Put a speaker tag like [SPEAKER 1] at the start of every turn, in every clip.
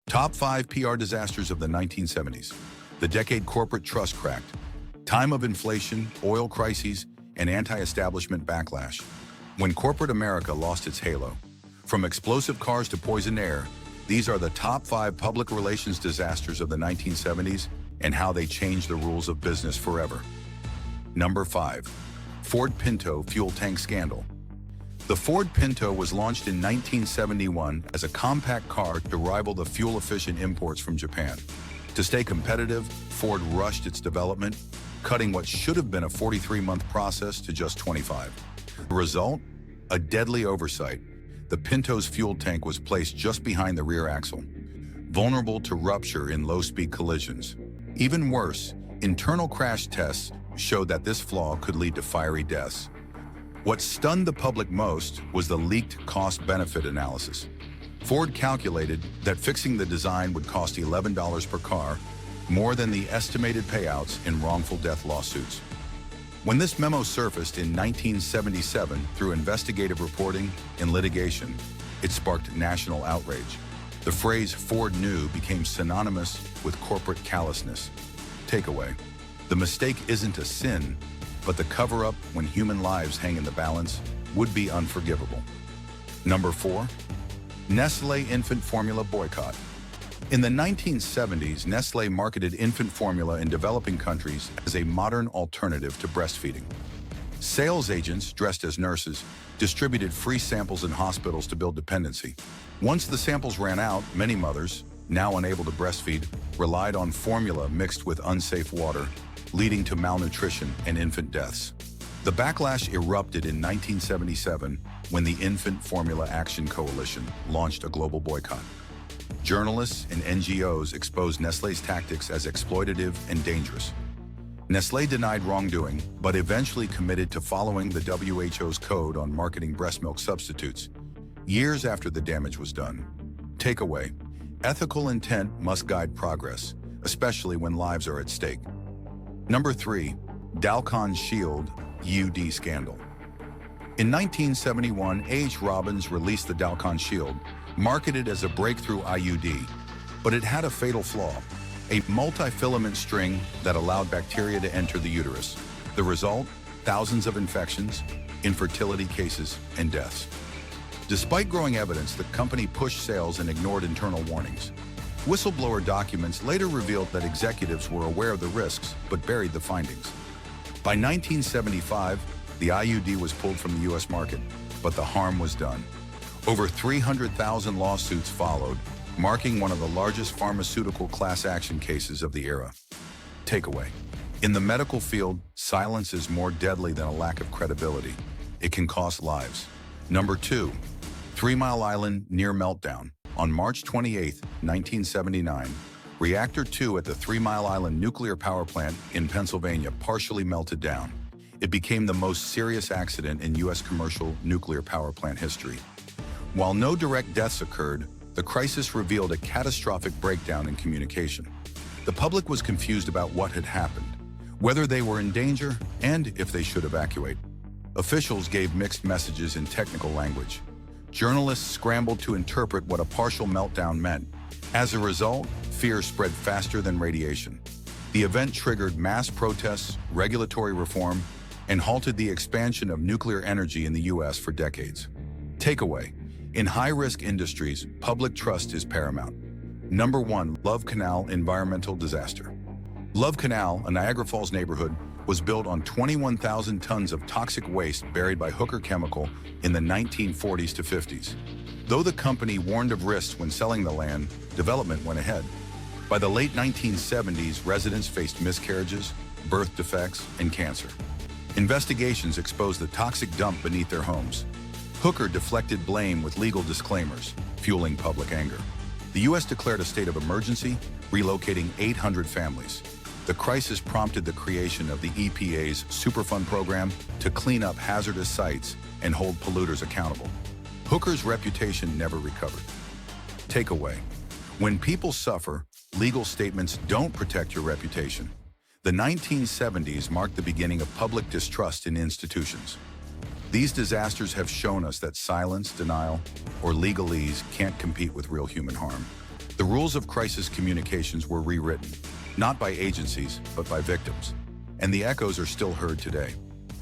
[SPEAKER 1] Top 5 PR disasters of the 1970s. The decade corporate trust cracked. Time of inflation, oil crises, and anti-establishment backlash. When corporate America lost its halo. From explosive cars to poison air, these are the top 5 public relations disasters of the 1970s and how they changed the rules of business forever. Number 5. Ford Pinto fuel tank scandal. The Ford Pinto was launched in 1971 as a compact car to rival the fuel-efficient imports from Japan. To stay competitive, Ford rushed its development, cutting what should have been a 43-month process to just 25. The result? A deadly oversight. The Pinto's fuel tank was placed just behind the rear axle, vulnerable to rupture in low-speed collisions. Even worse, internal crash tests showed that this flaw could lead to fiery deaths. What stunned the public most was the leaked cost-benefit analysis. Ford calculated that fixing the design would cost $11 per car, more than the estimated payouts in wrongful death lawsuits. When this memo surfaced in 1977 through investigative reporting and litigation, it sparked national outrage. The phrase "Ford knew" became synonymous with corporate callousness. Takeaway: the mistake isn't a sin, but the cover-up when human lives hang in the balance would be unforgivable. Number 4. Nestle Infant Formula boycott. In the 1970s, Nestle marketed infant formula in developing countries as a modern alternative to breastfeeding. Sales agents, dressed as nurses, distributed free samples in hospitals to build dependency. Once the samples ran out, many mothers, now unable to breastfeed, relied on formula mixed with unsafe water, leading to malnutrition and infant deaths. The backlash erupted in 1977 when the Infant Formula Action Coalition launched a global boycott. Journalists and NGOs exposed Nestle's tactics as exploitative and dangerous. Nestle denied wrongdoing, but eventually committed to following the WHO's code on marketing breast milk substitutes, years after the damage was done. Takeaway: ethical intent must guide progress, especially when lives are at stake. Number 3. Dalcon Shield UD scandal. In 1971, A.H. Robbins released the Dalcon Shield, marketed as a breakthrough IUD, but it had a fatal flaw: a multi-filament string that allowed bacteria to enter the uterus. The result? Thousands of infections, infertility cases, and deaths. Despite growing evidence, the company pushed sales and ignored internal warnings. Whistleblower documents later revealed that executives were aware of the risks but buried the findings. By 1975, the IUD was pulled from the U.S. market, but the harm was done. Over 300,000 lawsuits followed, marking one of the largest pharmaceutical class action cases of the era. Takeaway: in the medical field, silence is more deadly than a lack of credibility. It can cost lives. Number 2. 3 Mile Island near meltdown. On March 28, 1979, Reactor 2 at the 3 Mile Island nuclear power plant in Pennsylvania partially melted down. It became the most serious accident in U.S. commercial nuclear power plant history. While no direct deaths occurred, the crisis revealed a catastrophic breakdown in communication. The public was confused about what had happened, whether they were in danger, and if they should evacuate. Officials gave mixed messages in technical language. Journalists scrambled to interpret what a partial meltdown meant. As a result, fear spread faster than radiation. The event triggered mass protests, regulatory reform, and halted the expansion of nuclear energy in the U.S. for decades. Takeaway: in high-risk industries, public trust is paramount. Number 1. Love Canal environmental disaster. Love Canal, a Niagara Falls neighborhood, was built on 21,000 tons of toxic waste buried by Hooker Chemical in the 1940s to 50s. Though the company warned of risks when selling the land, development went ahead. By the late 1970s, residents faced miscarriages, birth defects, and cancer. Investigations exposed the toxic dump beneath their homes. Hooker deflected blame with legal disclaimers, fueling public anger. The U.S. declared a state of emergency, relocating 800 families. The crisis prompted the creation of the EPA's Superfund program to clean up hazardous sites and hold polluters accountable. Hooker's reputation never recovered. Takeaway: when people suffer, legal statements don't protect your reputation. The 1970s marked the beginning of public distrust in institutions. These disasters have shown us that silence, denial, or legalese can't compete with real human harm. The rules of crisis communications were rewritten, not by agencies, but by victims. And the echoes are still heard today.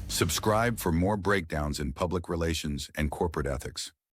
[SPEAKER 1] Subscribe for more breakdowns in public relations and corporate ethics.